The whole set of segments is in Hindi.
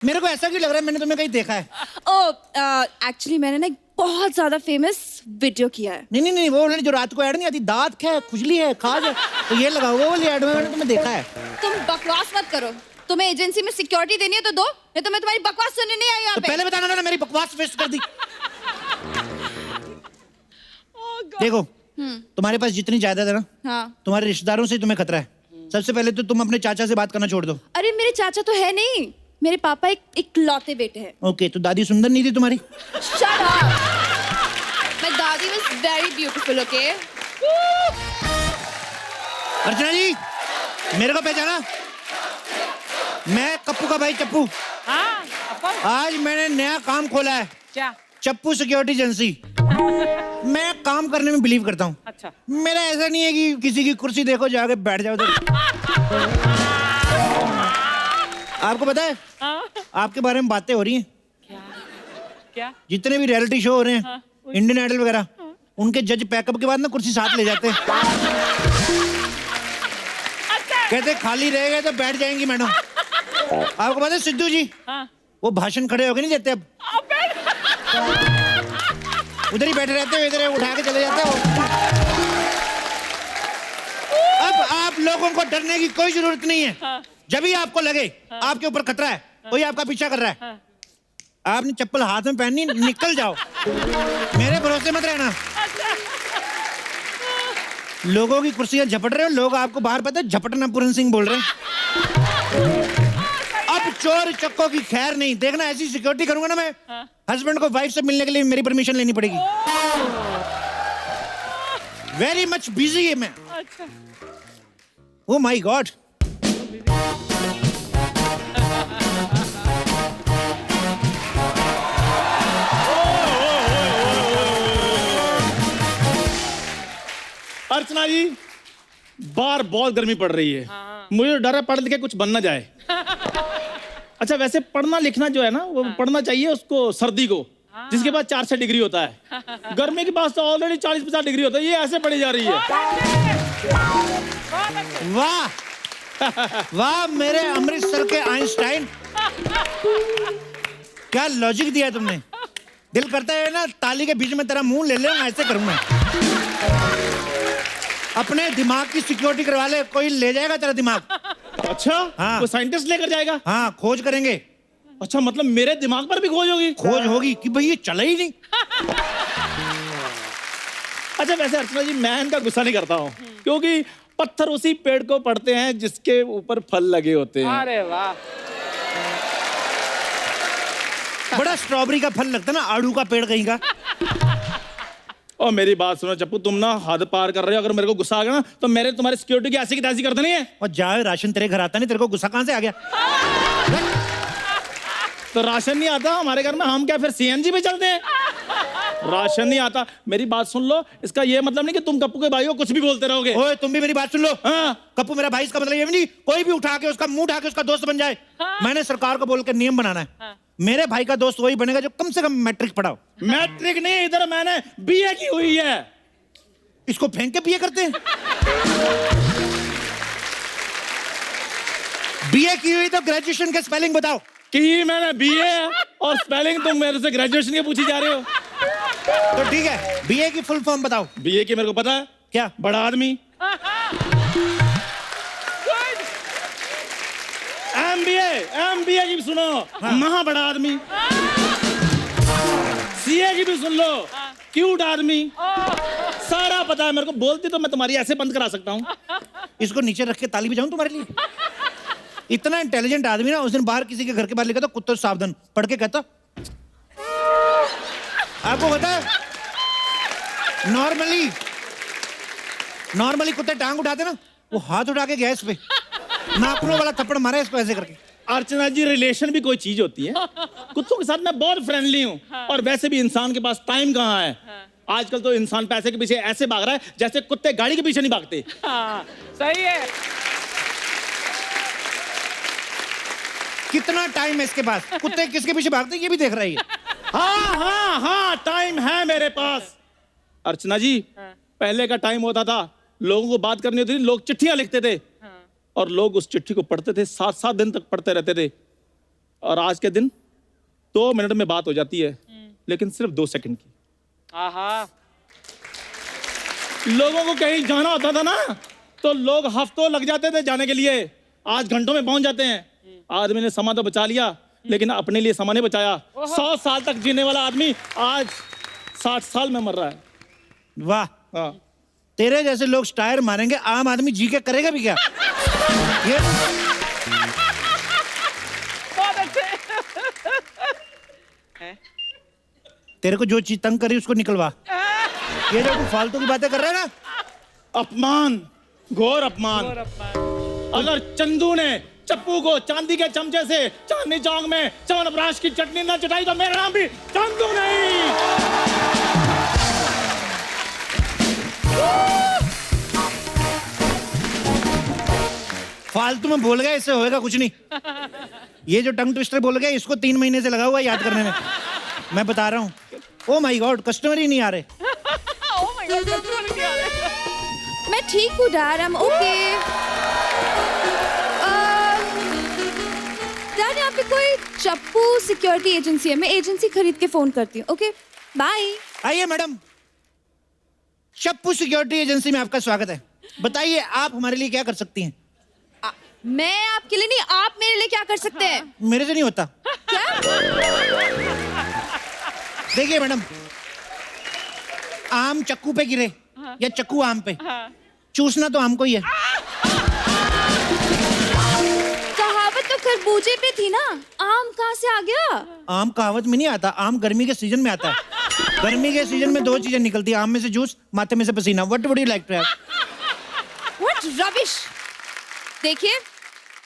मेरे को ऐसा क्यों लग रहा है मैंने तुम्हें कहीं देखा है? एक्चुअली मैंने ना एक बहुत ज्यादा फेमस वीडियो किया है। नहीं नहीं नहीं, वो वाली जो रात को ऐड नहीं आती, दांत है, खुजली है, खाज है, तो ये लगा वो वाली ऐड में मैंने तुम्हें देखा है। तुम बकवास मत करो। तुम्हें एजेंसी में सिक्योरिटी देनी है तो दो, नहीं तो मैं तुम्हारी बकवास सुनने नहीं आई यहाँ तो पे। पहले बताना था ना, मेरी बकवास वेस्ट कर दी। देखो तुम्हारे पास जितनी जायदाद है ना, हाँ। तुम्हारे रिश्तेदारों से तुम्हें खतरा है। सबसे पहले तो तुम अपने चाचा से बात करना छोड़ दो। अरे मेरे चाचा तो है नहीं, मेरे पापा एक लौते बेटे हैं। ओके, तो दादी सुंदर नहीं थी तुम्हारी? Shut up! My daddy was very beautiful, okay? अर्चना जी, मेरे को पहचाना? मैं कप्पू का भाई चप्पू। हाँ, आज मैंने नया काम खोला है। क्या? चप्पू सिक्योरिटी एजेंसी। मैं काम करने में बिलीव करता हूँ। अच्छा। मेरा ऐसा नहीं है कि किसी की कुर्सी देखो जाके बैठ जाओ उधर। आपको पता है आपके बारे में बातें हो रही हैं? क्या? जितने भी रियलिटी शो हो रहे हैं, इंडियन आइडल वगैरह, उनके जज पैकअप के बाद ना कुर्सी साथ ले जाते हैं। कहते खाली रहेगा तो बैठ जाएंगी मैडम। आपको पता है सिद्धू जी, वो भाषण खड़े होके नहीं देते अब, उधर ही बैठे रहते हो, इधर उठा के चले जाते हो। अब आप लोगों को डरने की कोई जरूरत नहीं है। जब भी आपको लगे आपके ऊपर खतरा है, कोई आपका पीछा कर रहा है, आपने चप्पल हाथ में पहननी, निकल जाओ। मेरे भरोसे मत रहना। लोगों की कुर्सियां झपट रहे हो, लोग आपको बाहर पता है झपटना पूरन सिंह बोल रहे हैं। अब चोर चक्कों की खैर नहीं। देखना ऐसी सिक्योरिटी करूंगा ना मैं, हस्बैंड को वाइफ से मिलने के लिए मेरी परमिशन लेनी पड़ेगी। वेरी मच बिजी है मैं। Oh my God. अर्चना जी, बाहर बहुत गर्मी पड़ रही है। मुझे डर है पढ़ लिख के कुछ बन ना जाए। अच्छा, वैसे पढ़ना लिखना जो है ना, वो पढ़ना चाहिए उसको सर्दी को, जिसके बाद 4 से डिग्री होता है। गर्मी के पास तो ऑलरेडी 40-50 डिग्री होता है, ये ऐसे पड़ी जा रही है। वाह वाह मेरे अमृतसर के आइंस्टाइन, क्या लॉजिक दिया तुमने। दिल करता है ना ताली के बीच में तेरा मुंह ले ले, ऐसे करूं मैं। अपने दिमाग की सिक्योरिटी करवा ले, कोई ले जाएगा तेरा दिमाग। अच्छा, हाँ। वो साइंटिस्ट लेकर जाएगा? हाँ, खोज करेंगे। अच्छा, मतलब मेरे दिमाग पर भी खोज होगी? खोज होगी कि भाई ये चला ही नहीं। अच्छा, वैसे अर्चना जी, मैं इनका गुस्सा नहीं करता हूँ, क्योंकि पत्थर उसी पेड़ को पड़ते हैं जिसके ऊपर फल लगे होते हैं। अरे वाह। बड़ा स्ट्रॉबेरी का फल लगता है ना, आड़ू का पेड़ कहीं का। और मेरी बात सुनो चप्पू, तुम ना हद पार कर रहे हो। अगर मेरे को गुस्सा आ गया ना, तो मेरे तुम्हारी सिक्योरिटी की ऐसी की तैसी करते नहीं है। और जाए राशन तेरे घर आता नहीं, तेरे को गुस्सा कहाँ से आ गया? तो राशन नहीं आता हमारे घर में, हम क्या फिर सीएनजी पे चलते हैं? राशन नहीं आता। मेरी बात सुन लो, इसका ये मतलब नहीं कि तुम कप्पू के भाई को कुछ भी बोलते रहोगे। ओए तुम भी मेरी बात सुन लो। हाँ। कप्पू मेरा भाई, इसका मतलब ये भी नहीं कोई भी उठा के उसका मुंह उठा के उसका दोस्त बन जाए। मैंने सरकार को बोल के नियम बनाना है। मेरे भाई का दोस्त वही बनेगा जो कम से कम मैट्रिक पढ़ा हो। मैट्रिक नहीं, इधर मैंने बीए की हुई है। इसको फेंक के बीए करते हैं। बीए की हुई तो ग्रेजुएशन के स्पेलिंग बताओ। कि मैंने बीए और स्पेलिंग तुम मेरे से ग्रेजुएशन की पूछी जा रहे हो। तो ठीक है, बीए की फुल फॉर्म बताओ। बीए की मेरे को पता है। क्या? बड़ा आदमी। एमबीए की भी सुनो। महा बड़ा आदमी। सीए की भी सुन लो, क्यूट आदमी। सारा पता है मेरे को। बोलती तो मैं तुम्हारी ऐसे बंद करा सकता हूँ। इसको नीचे रख के ताली बजाऊं तुम्हारे लिए? इतना इंटेलिजेंट आदमी ना, उस दिन बाहर किसी के घर के बाहर लिखा था कुत्ते सावधान, पढ़ के कहता। आपको पता है नॉर्मली कुत्ते टांग उठाते ना, वो हाथ उठा के गया इस पे, नाखूनों वाला थप्पड़ मारा इसको ऐसे करके। अर्चना जी, रिलेशन भी कोई चीज होती है। कुत्तों के साथ मैं बहुत फ्रेंडली हूँ। और वैसे भी इंसान के पास टाइम कहाँ है। आजकल तो इंसान पैसे के पीछे ऐसे भाग रहा है जैसे कुत्ते गाड़ी के पीछे नहीं भागते। हाँ, सही है। कितना टाइम है इसके पास, कुत्ते किसके पीछे भागते ये भी देख रही है। हाँ हाँ हाँ, टाइम है मेरे पास। अर्चना जी, पहले का टाइम होता था, लोगों को बात करनी होती थी, लोग चिट्ठियां लिखते थे। और लोग उस चिट्ठी को पढ़ते थे, 7-7 दिन तक पढ़ते रहते थे। और आज के दिन 2 मिनट में बात हो जाती है, लेकिन सिर्फ 2 सेकंड की। आहा लोगों को कहीं जाना होता था ना, तो लोग हफ्तों लग जाते थे जाने के लिए, आज घंटों में पहुंच जाते हैं। आदमी ने समय तो बचा लिया, लेकिन अपने लिए समय नहीं बचाया। 100 साल तक जीने वाला आदमी आज 60 साल में मर रहा है। वाह, हाँ। तेरे जैसे लोग टायर मारेंगे, आम आदमी जी के करेगा भी क्या? ये बहुत अच्छे हैं? तेरे को जो चीज तंग करी उसको निकलवा। ये जो तू फालतू की बातें कर रहा है ना, अपमान, घोर अपमान। और अपना अगर चंदू ने चप्पू को चांदी के चमचे से चांदनी चौक में च्यवनप्राश की चटनी न चटाई, तो मेरा नाम भी चंदू नहीं। फालतू में बोल गया, इससे होएगा कुछ नहीं। ये जो टंग ट्विस्टर बोल गया, इसको 3 महीने से लगा हुआ है याद करने में। मैं बता रहा हूँ। ओ माय गॉड, कस्टमर ही नहीं आ रहे। ओह माय गॉड, कस्टमर नहीं आ रहे। मैं ठीक हूँ dad, I am okay. Dad यहाँ पे कोई चप्पू सिक्योरिटी एजेंसी है, मैं एजेंसी खरीद के फोन करती हूँ। Okay bye. आइए मैडम, चप्पू सिक्योरिटी एजेंसी में आपका स्वागत है। बताइए आप हमारे लिए क्या कर सकती हैं? मैं आपके लिए नहीं, आप मेरे लिए क्या कर सकते हैं? मेरे से नहीं होता। क्या? देखिए मैडम, आम चक्कू पे गिरे या चक्कू आम पे, चूसना तो आम को ही है। कहावत तो खरबूजे पे थी ना, आम कहाँ से आ गया? आम कहावत में नहीं आता, आम गर्मी के सीजन में आता है। गर्मी के सीजन में 2 चीजें निकलती है, आम में से जूस, माथे में से पसीना। What would you like to have? What rubbish! देखिए,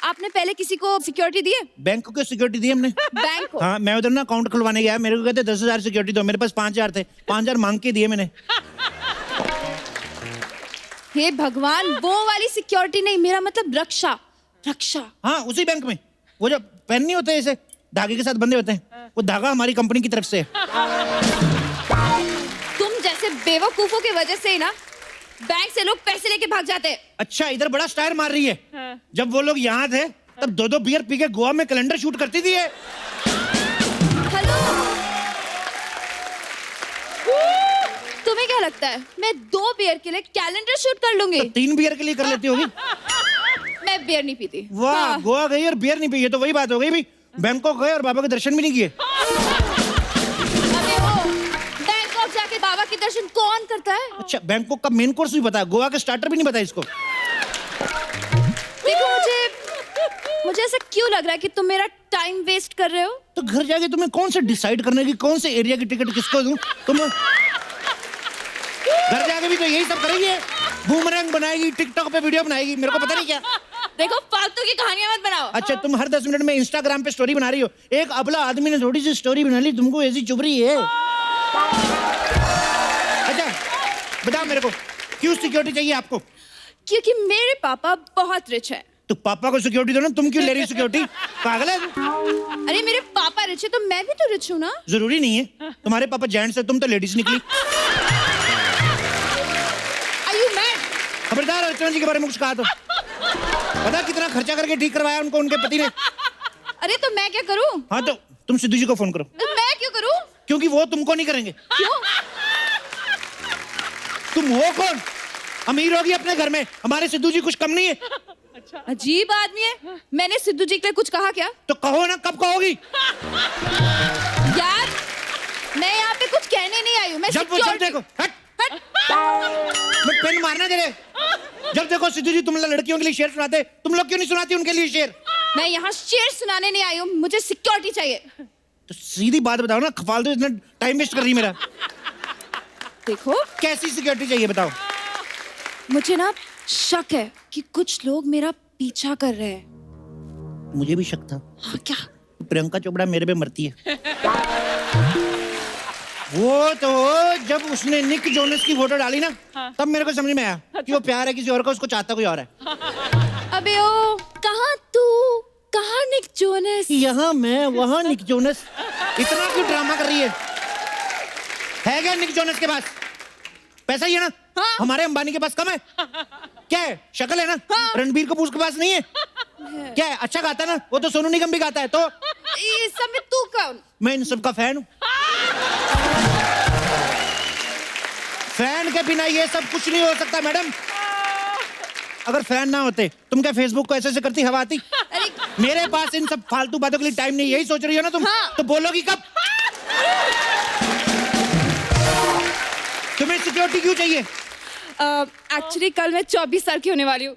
आपने पहले किसी को सिक्योरिटी दी है? बैंक को सिक्योरिटी दी हमने। बैंक को? हाँ, मैं उधर ना अकाउंट खुलवाने गया, मेरे को कहते 10,000 सिक्योरिटी दो, मेरे पास 5,000 थे, 5,000 मांग के दिए मैंने। हे भगवान, वो वाली सिक्योरिटी नहीं, मेरा मतलब रक्षा। रक्षा। हाँ, उसी बैंक में। वो जो पेन नहीं होते ऐसे धागे के साथ बंधे होते हैं, वो धागा हमारी कंपनी की तरफ से है। तुम जैसे बेवकूफों की वजह से ही ना बैंक से लोग पैसे लेके भाग जाते हैं। अच्छा, इधर बड़ा स्टार मार रही है। जब वो लोग यहाँ थे तब 2-2 बियर पी के गोवा में कैलेंडर शूट करती थी ये। हेलो, तुम्हें क्या लगता है मैं 2 बियर के लिए कैलेंडर शूट कर लूंगी? तो 3 बियर के लिए कर लेती होगी। मैं बियर नहीं पीती। वाह, हाँ। गोवा गई और बियर नहीं पी, ये तो वही बात हो गई भी। बैंकॉक गए और बाबा के दर्शन भी नहीं किए। अबे ओ, बैंकॉक जाके बाबा के दर्शन कौन करता है? अच्छा, बैंकॉक का मेन कोर्स भी पता है, गोवा का स्टार्टर भी नहीं पता इसको। देखो, मुझे ऐसा क्यों लग रहा है कि तुम मेरा टाइम वेस्ट कर रहे हो? तो घर जाके तुम्हें कौन से डिसाइड करने की, कौन से एरिया की टिकट किसको दूं? तुम घर जाके भी तो यही सब करेगी, बूमरैंग बनाएगी, टिकटॉक पे वीडियो बनाएगी, मेरे को पता नहीं क्या। देखो, फालतू की कहानियां मत बनाओ। अच्छा, तुम हर 10 मिनट में इंस्टाग्राम पे स्टोरी बना रही हो। एक अबला आदमी ने थोड़ी सी स्टोरी बना ली, तुमको ऐसी चुभ रही है। अच्छा, बताओ मेरे को, क्यों सिक्योरिटी चाहिए आपको? क्योंकि मेरे पापा बहुत रिच है। तो पापा को सिक्योरिटी दो ना, तुम क्यों ले रही सिक्योरिटी? पागल है? अरे मेरे पापा रिच है तो मैं भी तो रिच हूँ ना। जरूरी नहीं है, तुम्हारे पापा जेंट्स है, तुम तो लेडीज निकली। Are you mad? खबरदार अर्चना जी के बारे में कुछ कहा तो। पता कितना खर्चा करके ठीक करवाया उनको उनके पति ने। अरे तो मैं क्या करूँ? हाँ, तो तुम सिद्धू जी को फोन करो। तो मैं क्यों करूँ? क्योंकि वो तुमको नहीं करेंगे। क्यों? तुम हो कौन? अमीर होगी अपने घर में, हमारे सिद्धू जी कुछ कम नहीं है। अजीब आदमी है। मैंने सिद्धू जी के लिए कुछ कहा क्या? तो कहो ना, कब कहोगी? यार, मैं यहाँ पे कुछ कहने नहीं आई हूँ। मैं जब वो जब देखो, हट, मैं पेन मारना दे रहे। जब देखो सिद्धू जी तुम लड़कियों के लिए शेर सुनाते, तुम लोग क्यों नहीं सुनाती उनके लिए शेर? मैं यहाँ शेर सुनाने नहीं आई हूँ, मुझे सिक्योरिटी चाहिए। तो सीधी बात बताओ ना, फालतू इतना टाइम वेस्ट कर रही मेरा। देखो, कैसी सिक्योरिटी चाहिए बताओ? मुझे ना शक है कि कुछ लोग मेरा पीछा कर रहे हैं। मुझे भी शक था। हाँ, क्या? प्रियंका चोपड़ा मेरे पे मरती है। वो तो जब उसने निक जोनस की फोटो डाली ना, तब मेरे को समझ में आया कि वो प्यार है किसी और का, उसको चाहता कोई और है। अबे ओ, कहाँ तू, कहाँ निक जोनस? यहाँ मैं, वहाँ निक जोनस। इतना क्यों ड्रामा कर रही है क्या निक जोनस के पास? पैसा ही है ना? हाँ। हमारे अंबानी के पास कम है क्या? है शक्ल है ना? हाँ। रणबीर कपूर के पास नहीं है? क्या है, अच्छा गाता है ना? वो तो सोनू निगम भी गाता है। तो ये सब में तू कौन? मैं इन सबका फैन हूँ। फैन के बिना ये सब कुछ नहीं हो सकता मैडम। अगर फैन ना होते तुम क्या फेसबुक को ऐसे ऐसे करती, हवा आती? अरे मेरे पास इन सब फालतू बातों के लिए टाइम नहीं। यही सोच रही हो ना तुम? हाँ। तो बोलोगी कब? तुम्हें सिक्योरिटी क्यों चाहिए? एक्चुअली कल मैं 24 साल की होने वाली हूँ।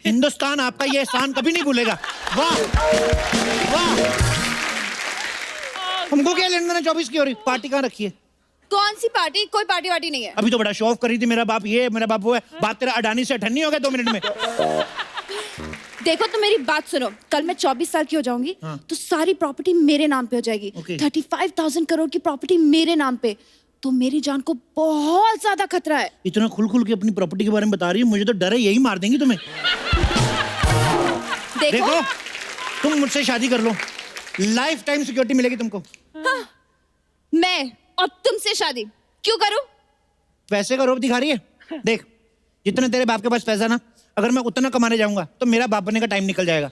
हिंदुस्तान आपका ये एहसान कभी नहीं भूलेगा। वाह वाह। हमको क्या लेना देना 24 की हो रही? पार्टी कहाँ रखी है? कौन सी पार्टी? कोई पार्टी वार्टी नहीं है। अभी तो बड़ा शो ऑफ कर रही थी, मेरा बाप ये, मेरा बाप वो है। बात तेरा अडानी से अठन्नी हो गया 2 मिनट में। देखो तो मेरी बात सुनो, कल मैं 24 साल की हो जाऊंगी। हाँ। तो सारी प्रॉपर्टी मेरे नाम पे हो जाएगी। Okay. 35,000 करोड़ की प्रॉपर्टी मेरे नाम पे। तो मेरी जान को बहुत ज्यादा खतरा है। इतना खुल खुल के अपनी प्रॉपर्टी के बारे में बता रही है, मुझे तो डर है यही मार देंगी तुम्हें। देखो तुम मुझसे शादी कर लो, लाइफ टाइम सिक्योरिटी मिलेगी तुमको। हाँ, मैं और तुमसे शादी क्यों करूं? पैसे का रोब दिखा रही है। देख जितने तेरे बाप के पास पैसा ना, अगर मैं उतना कमाने जाऊंगा तो मेरा बाप बनने का टाइम निकल जाएगा।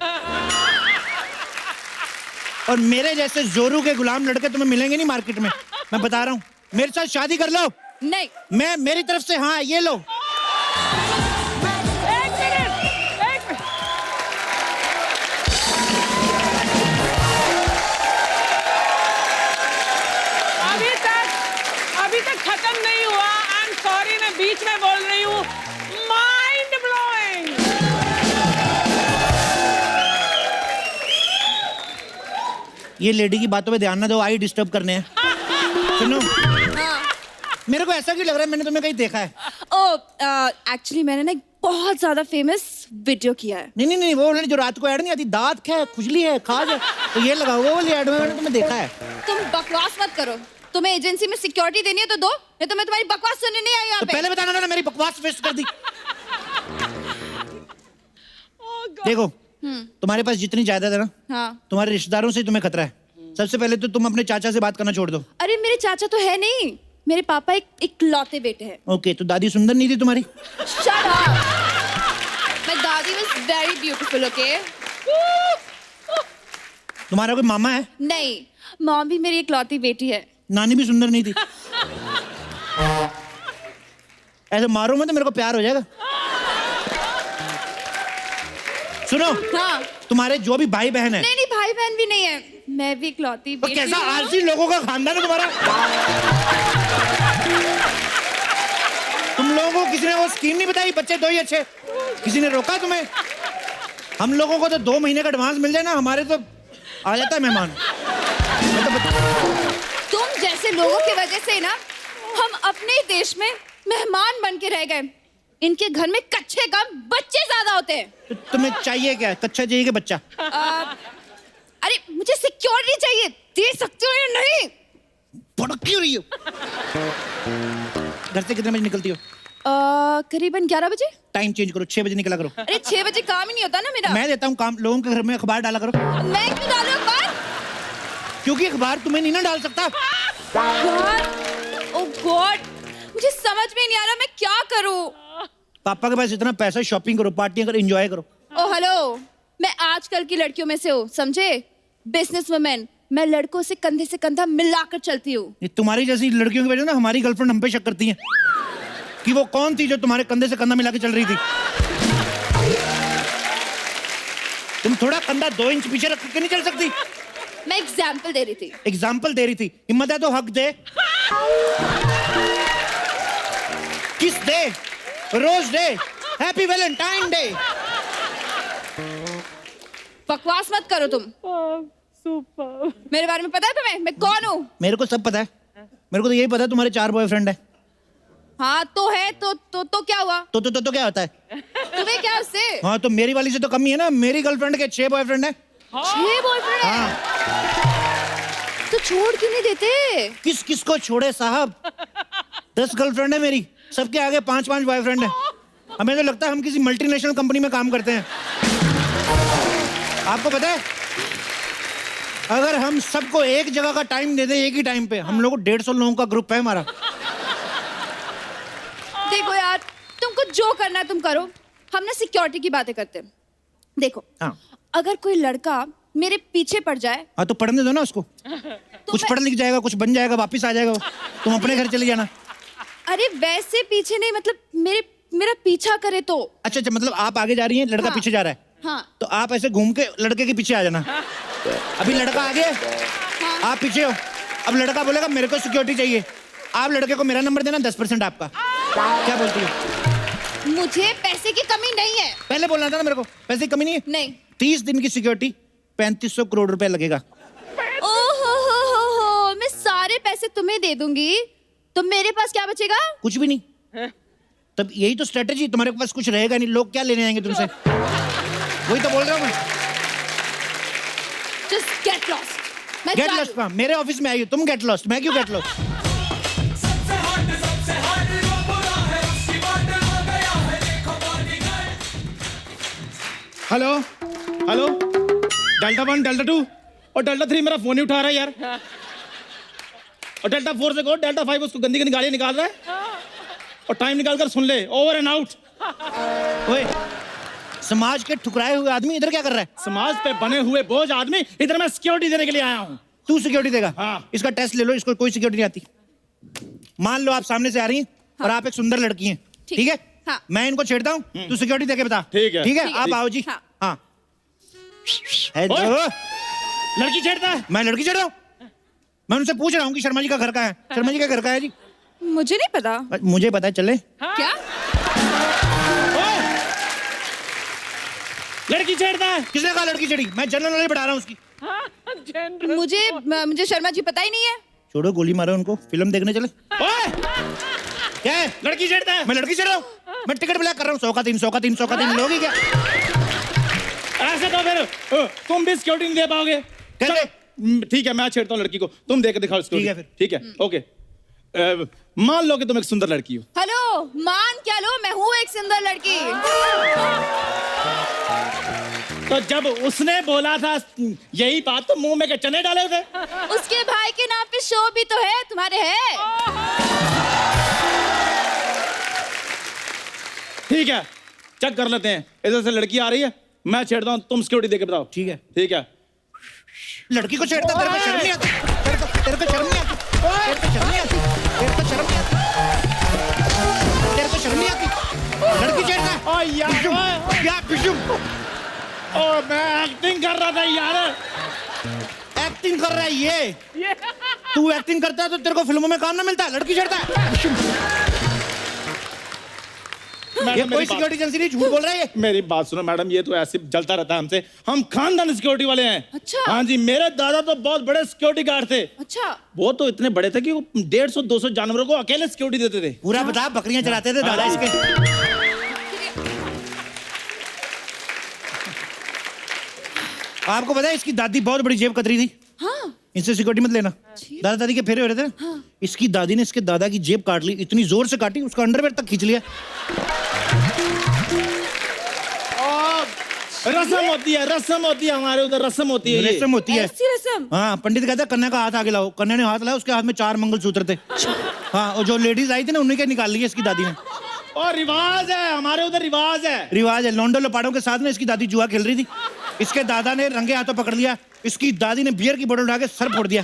और मेरे जैसे जोरू के गुलाम लड़के तुम्हें मिलेंगे नहीं मार्केट में। मैं बता रहा हूँ, मेरे साथ शादी कर लो। नहीं। मैं मेरी तरफ से हाँ, ये लो। एक मिनट। अभी तक खत्म नहीं हुआ। आई एम सॉरी, मैं बीच में बोल रही हूँ। Mind blowing. ये लेडी की बातों पे ध्यान ना दो, आई डिस्टर्ब करने हैं। सुनो, हाँ। मेरे को ऐसा क्यों लग रहा है मैंने तुम्हें कहीं देखा है? एक्चुअली मैंने ना एक बहुत ज्यादा फेमस वीडियो किया है। नहीं नहीं नहीं, वो वाली जो रात को ऐड नहीं आती, दांत है, खुजली है, खाज है, तो ये लगाओ। वो वाली ऐड में मैंने तुम्हें देखा है। तुम बकवास मत करो। तुम्हें एजेंसी में सिक्योरिटी देनी है तो दो, नहीं तो मैं तुम्हारी बकवास सुनने नहीं आई यहाँ तो पे। पहले बताना था ना, मेरी बकवास वेस्ट कर दी। Oh God. देखो तुम्हारे पास जितनी जायदाद है ना, हाँ। तुम्हारे रिश्तेदारों से तुम्हें खतरा है। सबसे पहले तो तुम अपने चाचा से बात करना छोड़ दो। अरे मेरे चाचा तो है नहीं, मेरे पापा एक इकलौते बेटे हैं। ओके, तो दादी सुंदर नहीं थी तुम्हारी? Shut up. My daddy was very beautiful, okay? तुम्हारा कोई मामा है? नहीं, मॉम भी मेरी इकलौती बेटी है। नानी भी सुंदर नहीं थी? ऐसे मारो मत, मेरे को प्यार हो जाएगा। सुनो, हाँ। तुम्हारे जो भी भाई बहन है, नहीं नहीं, भाई बहन भी नहीं है, मैं भी इकलौती तो बेटी कैसा हूँ। आलसी लोगों का खानदान है तुम्हारा। तुम लोगों को किसी ने वो स्कीम नहीं बताई, बच्चे 2 ही अच्छे? किसी ने रोका तुम्हें? हम लोगों को तो 2 महीने का एडवांस मिल जाए ना, हमारे तो आ जाता है मेहमान। तुम जैसे लोगों की वजह से ना हम अपने ही देश में मेहमान बन के रह गए। इनके घर में कच्चे कम बच्चे ज्यादा होते हैं। तो तुम्हें चाहिए क्या? कच्चा चाहिए कि बच्चा? अरे मुझे सिक्योरिटी चाहिए, दे सकते हो या नहीं? भड़क क्यों रही हो? घर से कितने बजे निकलती हो? करीबन 11 बजे। टाइम चेंज करो, 6 बजे निकला करो। अरे 6 बजे काम ही नहीं होता ना मेरा। मैं देता हूँ काम, लोगों के घर में अखबार डाला करो। मैं क्यों डालूं अखबार? क्योंकि अखबार तुम्हें नहीं ना डाल सकता। ओह गॉड, मुझे समझ में नहीं आ रहा मैं क्या करूं। पापा के पास इतना पैसा, शॉपिंग करो, पार्टियां करो, एंजॉय करो। ओह हेलो, मैं आजकल की लड़कियों में से हूँ, समझे? Business women. मैं लड़कों से कंधे से कंधा मिलाकर चलती हूँ। ये तुम्हारी जैसी लड़कियों की वजह ना हमारी गर्लफ्रेंड हम पे शक करती है कि वो कौन थी जो तुम्हारे कंधे से कंधा मिला के चल रही थी। तुम थोड़ा कंधा 2 इंच पीछे रख के नहीं चल सकती? मैं एग्जाम्पल दे रही थी। एग्जाम्पल दे रही थी? हिम्मत है तो hug day. Kiss day, rose day, happy Valentine day. बकवास मत करो तुम। सुपर। मेरे बारे में पता है तुम्हें मैं कौन हूँ? मेरे को सब पता है, मेरे को तो यही पता है तुम्हारे 4 बॉयफ्रेंड है। हाँ तो है, तो क्या हुआ? तो क्या होता है? तुम्हें क्या उससे? हाँ तो मेरी वाली से तो कम ही है ना। मेरी गर्लफ्रेंड के 6 बॉयफ्रेंड है। 6 बॉयफ्रेंड है? हाँ। तो छोड़ क्यों नहीं देते? किस किस को छोड़े साहब? 10 गर्लफ्रेंड है मेरी, सबके आगे 5-5 बॉयफ्रेंड है। हमें तो लगता है हम किसी मल्टीनेशनल कंपनी में काम करते हैं। आपको पता है, अगर हम सबको एक जगह का टाइम दे दें, एक ही टाइम पे, हम लोग 150 लोगों का ग्रुप है हमारा। देखो यार, तुमको जो करना है तुम करो, हम ना सिक्योरिटी की बातें करते हैं। देखो, हाँ अगर कोई लड़का मेरे पीछे पड़ जाए हाँ, तो पढ़ने दो ना उसको। तो कुछ पढ़ लिख जाएगा, कुछ बन जाएगा, वापिस आ जाएगा वो। तुम अपने घर चले जाना। अरे वैसे पीछे नहीं, मतलब मेरा पीछा करे तो। अच्छा अच्छा, मतलब आप आगे जा रही हैं, लड़का हाँ। पीछे जा रहा है। हाँ तो आप ऐसे घूम के लड़के के पीछे आ जाना। अभी लड़का आगे है, हाँ। आप पीछे हो। अब लड़का बोलेगा मेरे को सिक्योरिटी चाहिए, आप लड़के को मेरा नंबर देना, 10% आपका। क्या बोलती है? मुझे पैसे की कमी नहीं है। पहले बोलना था ना मेरे को, पैसे की कमी नहीं है। नहीं। 30 दिन की सिक्योरिटी 3500 करोड़ रुपए लगेगा। ओहो, मैं सारे पैसे तुम्हें दे दूंगी, तो मेरे पास क्या बचेगा? कुछ भी नहीं। तब यही तो स्ट्रेटेजी, तुम्हारे पास कुछ रहेगा नहीं, लोग क्या लेने आएंगे तुमसे? वही तो बोल रहा हूँ मैं। Just get lost। मैं गेट चालू। लॉस्ट कहाँ? मेरे ऑफिस में आई हो तुम, गेट लॉस्ट। मैं क्यों get lost? Hello hello, delta 1 delta 2 और डेल्टा 3 मेरा फोन ही उठा रहा है यार। और डेल्टा 4 से कहो डेल्टा 5 उसको गंदी गंदी गालियां निकाल रहा है। और टाइम निकाल कर सुन ले, ओवर एंड आउट। ओए, समाज के ठुकराए हुए आदमी इधर क्या कर रहा है? समाज पे बने हुए बोझ आदमी, इधर मैं सिक्योरिटी देने के लिए आया हूँ। तू सिक्योरिटी देगा? हाँ। इसका टेस्ट ले लो, इसको कोई सिक्योरिटी नहीं आती। मान लो आप सामने से आ रही हैं और आप एक सुंदर लड़की हैं, ठीक है? हाँ। मैं इनको छेड़ता हूँ, तू सिक्योरिटी देके बता। ठीक है। ठीक है, ठीक है। आप आओ जी। हाँ। हाँ। ओए, लड़की छेड़ता है। मैं लड़की छेड़ रहा हूँ? मैं उनसे पूछ रहा हूँ कि शर्मा जी का घर कहाँ है? शर्मा जी का घर कहाँ है जी? मुझे नहीं पता। मुझे पता है, चले। क्या? ओए, लड़की छेड़ता है। किसने कहा लड़की छेड़ी? मैं जनरल नॉलेज बढ़ा रहा हूँ उसकी। मुझे शर्मा जी पता ही नहीं है। छोड़ो, गोली मारो उनको, फिल्म देखने चले। ओए, क्या है? लड़की छेड़ता है। मैं लड़की छेड़ रहा हूँ? मैं टिकट ब्लैक कर रहा हूँ, 100 का 3, 100 का 3, 100 का 3 लोगी क्या? ऐसे तो फिर तुम भी सिक्योरिटी नहीं दे पाओगे। कैसे? चलो, ठीक है, मैं छेड़ता हूँ लड़की को, तुम दे के दिखाओ सिक्योरिटी। ठीक है फिर। ठीक है, ओके। मान लो कि तुम एक सुंदर लड़की हो। हेलो, मान क्या लो, मैं हूँ एक सुंदर लड़की। तो जब उसने बोला था यही बात, तो मुंह में के चने डाले थे। उसके भाई के नाम पे शो भी तो है, तुम्हारे है। ठीक है, चेक कर लेते हैं। इधर से लड़की आ रही है, मैं छेड़ता हूँ, तुम सिक्योरिटी देके बताओ। ठीक है। ठीक है। लड़की को छेड़ता, तेरे को शर्म नहीं आती? तेरे को शर्म नहीं आती? तेरे को शर्म नहीं आती? तेरे को शर्म नहीं आती? तेरे को शर्म नहीं आती? लड़की छेड़ता है? ओ यार, बिशुम, क्या बिशुम? ओ मैं एक्टिंग कर रहा था यार। एक्टिंग कर रहा है ये? तू एक्टिंग करता है तो तेरे को फिल्मों में काम ना मिलता है? लड़की छेड़ता है? बिशुम। ये मैडम, कोई सिक्योरिटी एजेंसी नहीं, झूठ बोल रहा है ये। मेरी बात सुनो मैडम, ये तो ऐसे जलता रहता है हमसे। हम खानदान सिक्योरिटी वाले हैं। अच्छा। हाँ जी, मेरे दादा तो बहुत बड़े सिक्योरिटी गार्ड थे। अच्छा। वो तो इतने बड़े थे कि वो 150-200 जानवरों को अकेले सिक्योरिटी देते थे। पूरा बता, बकरियां चराते थे दादा इसके। आपको पता है इसकी दादी बहुत बड़ी जेब कतरी थी। हाँ। इनसे सिक्योरिटी मत लेना। दादा दादी के फेरे हो रहे थे। हाँ। इसकी दादी ने इसके दादा की जेब काट ली, इतनी जोर से काटी उसका अंडरवेयर तक खींच लिया। रस्म होती है, रस्म होती है, हमारे उधर रस्म होती है ये। रस्म होती है। ऐसी रस्म? हाँ, पंडित कहता है कन्या का हाथ आगे लाओ। कन्या ने हाथ लाया, उसके हाथ में 4 मंगलसूत्र थे। हाँ, और जो लेडीज आई थी ना, उन्हीं के निकाल लिए इसकी दादी ने। और रिवाज है, हमारे उधर रिवाज है। रिवाज है। लौंडो लपाड़ों के साथ में इसकी दादी जुआ खेल रही थी। इसके दादा ने रंगे हाथों पकड़ लिया, इसकी दादी ने बियर की बोतल उठा के सर फोड़ दिया।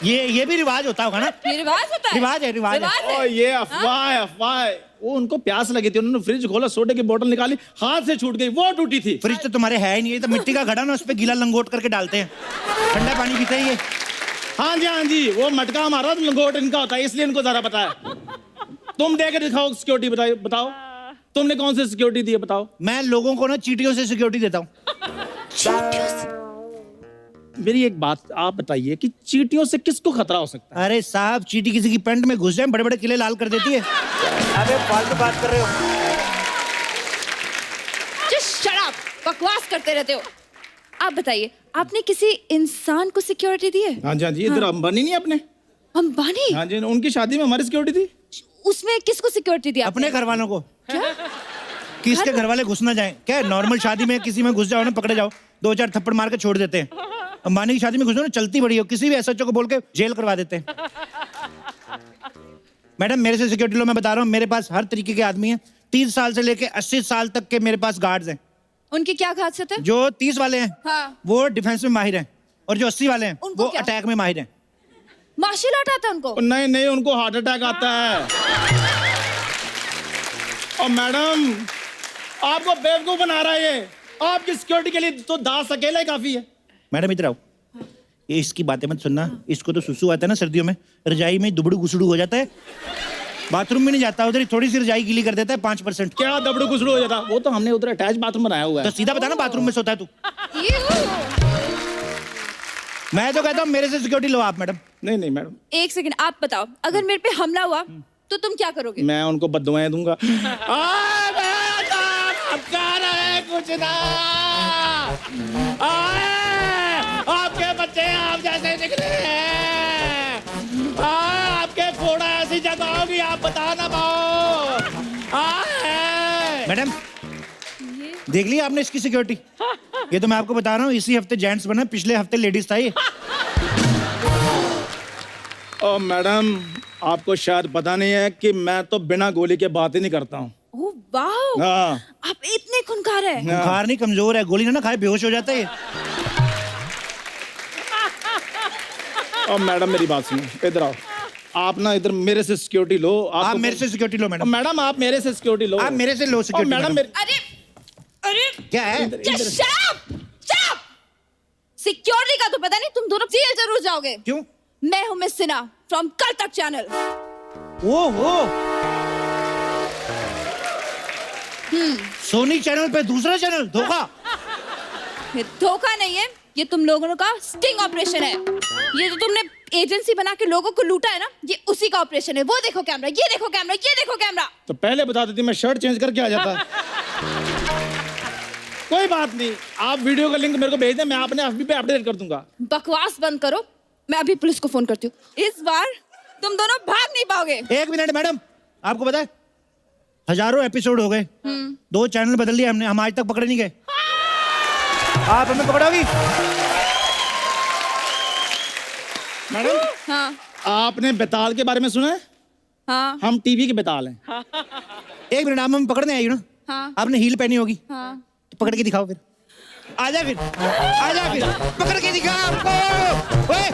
ये भी रिवाज होता होगा ना? ये रिवाज होता है? रिवाज है, रिवाज है। ओ ये अफवाह है, अफवाह है। वो उनको प्यास लगी थी, उन्होंने फ्रिज खोला, सोडे की बोतल निकाली, हाथ से छूट गई, वो टूटी थी। फ्रिज तो तुम्हारे है ही नहीं, ये तो मिट्टी का घड़ा ना, उस पे गीला लंगोट करके डालते हैं, ठंडा पानी पीते हैं ये। हाँ जी, हाँ जी, वो मटका हमारा लंगोट इनका होता है, इसलिए इनको जरा पता है। तुम दे के दिखाओ सिक्योरिटी, बताओ तुमने कौन सी सिक्योरिटी दी है, बताओ। मैं लोगों को ना चींटियों से सिक्योरिटी देता हूँ। मेरी एक बात आप बताइए कि चींटियों से किसको खतरा हो सकता है? अरे साहब, चींटी किसी की पैंट में घुस जाए, बड़े बड़े किले लाल कर देती है। अबे फालतू बात कर रहे हो। Just shut up! बकवास करते रहते हो। आप बताइए, आपने किसी इंसान को सिक्योरिटी दी है? हाँ जी, हाँ जी, इधर अंबानी नहीं अपने। अंबानी? हाँ जी, उनकी शादी में हमारी सिक्योरिटी थी। उसमें किसको सिक्योरिटी दी आपने? अपने घर वालों को। कि इसके घर वाले घुस ना जाए। क्या नॉर्मल शादी में किसी में घुस जाओ ना, पकड़े जाओ, 2-4 थप्पड़ मार के छोड़ देते हैं। अंबानी की शादी में घुसो ना, चलती बड़ी हो, किसी भी एसएचओ को बोल के जेल करवा देते हैं। मैडम, मेरे से सिक्योरिटी लो, मैं बता रहा हूँ, मेरे पास हर तरीके के आदमी हैं। 30 साल से लेके 80 साल तक के मेरे पास गार्ड्स हैं। उनकी क्या खासियत है? जो 30 वाले हैं हाँ। वो डिफेंस में माहिर हैं, और जो 80 वाले हैं उनको वो क्या? अटैक में माहिर हैं। मार्शल आर्ट आता है उनको? नहीं नहीं, उनको हार्ट अटैक आता है। और मैडम आपको बेवकूफ बना रहा है ये। आपकी सिक्योरिटी के लिए तो दास अकेला ही काफी है। मैडम इधर आओ, ये इसकी बातें मत सुनना। इसको तो सुसु आता है ना सर्दियों में, रजाई में दुबड़ू गुसड़ू हो जाता है, बाथरूम में नहीं जाता, उधर थोड़ी सी रजाई गीली कर देता है 5%। क्या दबड़ू गुसड़ू हो जाता? वो तो हमने उधर अटैच बाथरूम बनाया हुआ तो है। सीधा बताना बाथरूम में सोता है तू। मैं तो कहता हूँ मेरे से सिक्योरिटी लो आप मैडम। नहीं नहीं मैडम, एक सेकंड, आप बताओ, अगर मेरे पे हमला हुआ तो तुम क्या करोगे? मैं उनको बद्दुआएं दूंगा। कुछ ना आपके बच्चे आप जैसे निकले हैं। आपके फोड़ा ऐसी जगह होगी आप बता ना पाओ। मैडम देख लिया आपने इसकी सिक्योरिटी? ये तो मैं आपको बता रहा हूँ, इसी हफ्ते जेंट्स बना, पिछले हफ्ते लेडीज था ये। ओ मैडम, आपको शायद पता नहीं है कि मैं तो बिना गोली के बात ही नहीं करता हूँ। ओह वाह, हाँ। आप इतने खूंखार है। बुखार नहीं, कमजोर है, गोली ना खाए बेहोश हो जाता है। और मैडम मेरी बात सुनो, इधर आओ। आप ना इधर मेरे से सिक्योरिटी लो। आप मेरे से सिक्योरिटी लो मैडम। मैडम आप मेरे से सिक्योरिटी लो। आप मेरे से लो और सिक्योरिटी मैडम मैडम। अरे अरे क्या है? सिक्योरिटी का तो पता नहीं, तुम दोनों जेल जरूर जाओगे। क्यों? मैं हूँ मिस सिन्हा फ्रॉम कल तक चैनल। ओ सोनी चैनल पे दूसरा चैनल, धोखा। ये धोखा नहीं है, ये तुम लोगों का स्टिंग ऑपरेशन है। ये जो तुमने एजेंसी बना के लोगों को लूटा है ना, ये उसी का ऑपरेशन है। वो देखो कैमरा, ये देखो कैमरा, ये देखो कैमरा। तो पहले बता देती, मैं शर्ट चेंज करके आ जाता। कोई बात नहीं, आप वीडियो का लिंक मेरे को भेज दें, मैं अपने एफबी पे अपडेट कर दूंगा। बकवास बंद करो, मैं अभी पुलिस को फोन करती हूँ। इस बार तुम दोनों भाग नहीं पाओगे। एक मिनट मैडम, आपको पता है हजारों एपिसोड हो गए, 2 चैनल बदल लिए हमने, हम आज तक पकड़े नहीं गए। आप हमें पकड़ोगी? मैडम हाँ आपने बेताल के बारे में सुना है? हाँ हम टीवी के बेताल हैं। एक मिनट, आप हमें पकड़ने आई हो ना? हाँ आपने हील पहनी होगी, हाँ। तो पकड़ के दिखाओ फिर। आजा फिर, आजा फिर, पकड़ के दिखा हमको। ओए